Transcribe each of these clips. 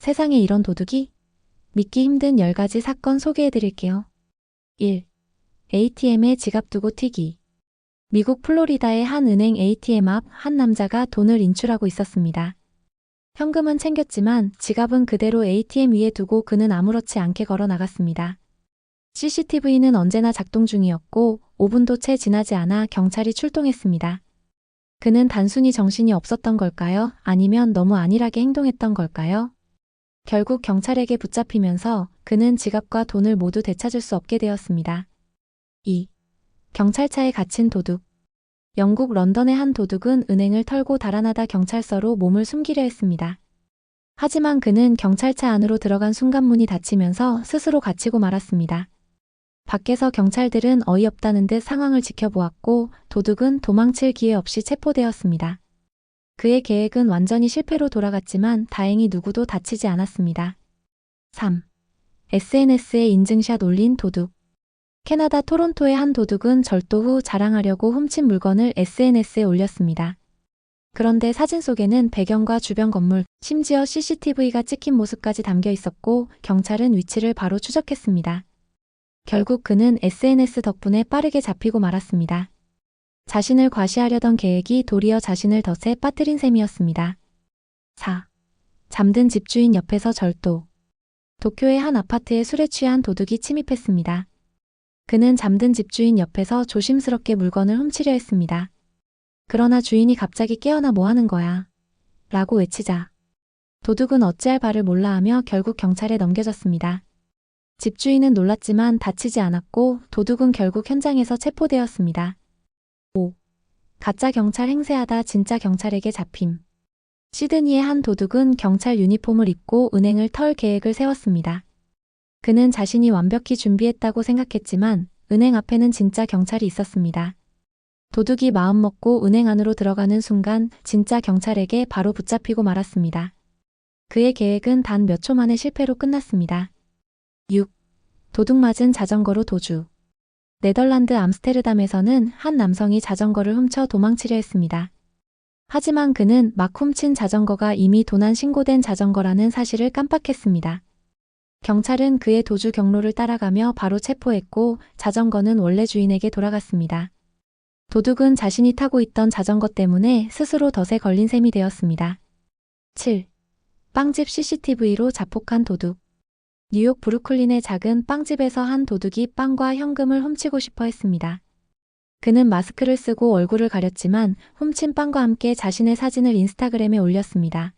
세상에 이런 도둑이? 믿기 힘든 10가지 사건 소개해드릴게요. 1. ATM에 지갑 두고 튀기. 미국 플로리다의 한 은행 ATM 앞 한 남자가 돈을 인출하고 있었습니다. 현금은 챙겼지만 지갑은 그대로 ATM 위에 두고 그는 아무렇지 않게 걸어 나갔습니다. CCTV는 언제나 작동 중이었고 5분도 채 지나지 않아 경찰이 출동했습니다. 그는 단순히 정신이 없었던 걸까요? 아니면 너무 안일하게 행동했던 걸까요? 결국 경찰에게 붙잡히면서 그는 지갑과 돈을 모두 되찾을 수 없게 되었습니다. 2. 경찰차에 갇힌 도둑. 영국 런던의 한 도둑은 은행을 털고 달아나다 경찰서로 몸을 숨기려 했습니다. 하지만 그는 경찰차 안으로 들어간 순간 문이 닫히면서 스스로 갇히고 말았습니다. 밖에서 경찰들은 어이없다는 듯 상황을 지켜보았고 도둑은 도망칠 기회 없이 체포되었습니다. 그의 계획은 완전히 실패로 돌아갔지만 다행히 누구도 다치지 않았습니다. 3. SNS에 인증샷 올린 도둑. 캐나다 토론토의 한 도둑은 절도 후 자랑하려고 훔친 물건을 SNS에 올렸습니다. 그런데 사진 속에는 배경과 주변 건물, 심지어 CCTV가 찍힌 모습까지 담겨 있었고 경찰은 위치를 바로 추적했습니다. 결국 그는 SNS 덕분에 빠르게 잡히고 말았습니다. 자신을 과시하려던 계획이 도리어 자신을 덫에 빠뜨린 셈이었습니다. 4. 잠든 집주인 옆에서 절도. 도쿄의 한 아파트에 술에 취한 도둑이 침입했습니다. 그는 잠든 집주인 옆에서 조심스럽게 물건을 훔치려 했습니다. 그러나 주인이 갑자기 깨어나 뭐 하는 거야? 라고 외치자 도둑은 어찌할 바를 몰라 하며 결국 경찰에 넘겨졌습니다. 집주인은 놀랐지만 다치지 않았고 도둑은 결국 현장에서 체포되었습니다. 5. 가짜 경찰 행세하다 진짜 경찰에게 잡힘. 시드니의 한 도둑은 경찰 유니폼을 입고 은행을 털 계획을 세웠습니다. 그는 자신이 완벽히 준비했다고 생각했지만 은행 앞에는 진짜 경찰이 있었습니다. 도둑이 마음먹고 은행 안으로 들어가는 순간 진짜 경찰에게 바로 붙잡히고 말았습니다. 그의 계획은 단 몇 초 만에 실패로 끝났습니다. 6. 도둑 맞은 자전거로 도주. 네덜란드 암스테르담에서는 한 남성이 자전거를 훔쳐 도망치려 했습니다. 하지만 그는 막 훔친 자전거가 이미 도난 신고된 자전거라는 사실을 깜빡했습니다. 경찰은 그의 도주 경로를 따라가며 바로 체포했고 자전거는 원래 주인에게 돌아갔습니다. 도둑은 자신이 타고 있던 자전거 때문에 스스로 덫에 걸린 셈이 되었습니다. 7. 빵집 CCTV로 자폭한 도둑. 뉴욕 브루클린의 작은 빵집에서 한 도둑이 빵과 현금을 훔치고 싶어 했습니다. 그는 마스크를 쓰고 얼굴을 가렸지만 훔친 빵과 함께 자신의 사진을 인스타그램에 올렸습니다.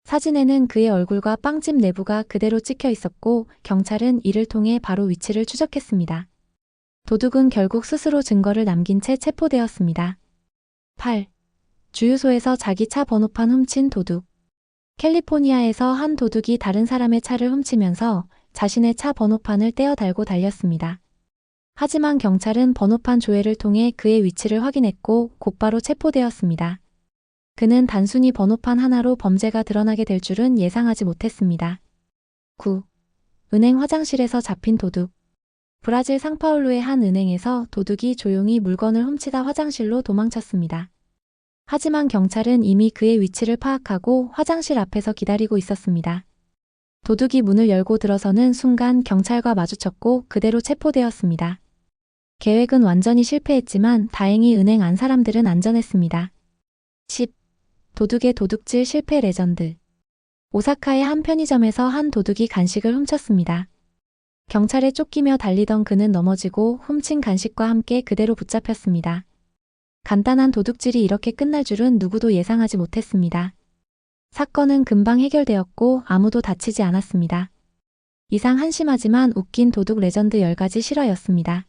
사진에는 그의 얼굴과 빵집 내부가 그대로 찍혀 있었고 경찰은 이를 통해 바로 위치를 추적했습니다. 도둑은 결국 스스로 증거를 남긴 채 체포되었습니다. 8. 주유소에서 자기 차 번호판 훔친 도둑. 캘리포니아에서 한 도둑이 다른 사람의 차를 훔치면서 자신의 차 번호판을 떼어 달고 달렸습니다. 하지만 경찰은 번호판 조회를 통해 그의 위치를 확인했고 곧바로 체포되었습니다. 그는 단순히 번호판 하나로 범죄가 드러나게 될 줄은 예상하지 못했습니다. 9. 은행 화장실에서 잡힌 도둑. 브라질 상파울루의 한 은행에서 도둑이 조용히 물건을 훔치다 화장실로 도망쳤습니다. 하지만 경찰은 이미 그의 위치를 파악하고 화장실 앞에서 기다리고 있었습니다. 도둑이 문을 열고 들어서는 순간 경찰과 마주쳤고 그대로 체포되었습니다. 계획은 완전히 실패했지만 다행히 은행 안 사람들은 안전했습니다. 10. 도둑의 도둑질 실패 레전드. 오사카의 한 편의점에서 한 도둑이 간식을 훔쳤습니다. 경찰에 쫓기며 달리던 그는 넘어지고 훔친 간식과 함께 그대로 붙잡혔습니다. 간단한 도둑질이 이렇게 끝날 줄은 누구도 예상하지 못했습니다. 사건은 금방 해결되었고 아무도 다치지 않았습니다. 이상 한심하지만 웃긴 도둑 레전드 10가지 실화였습니다.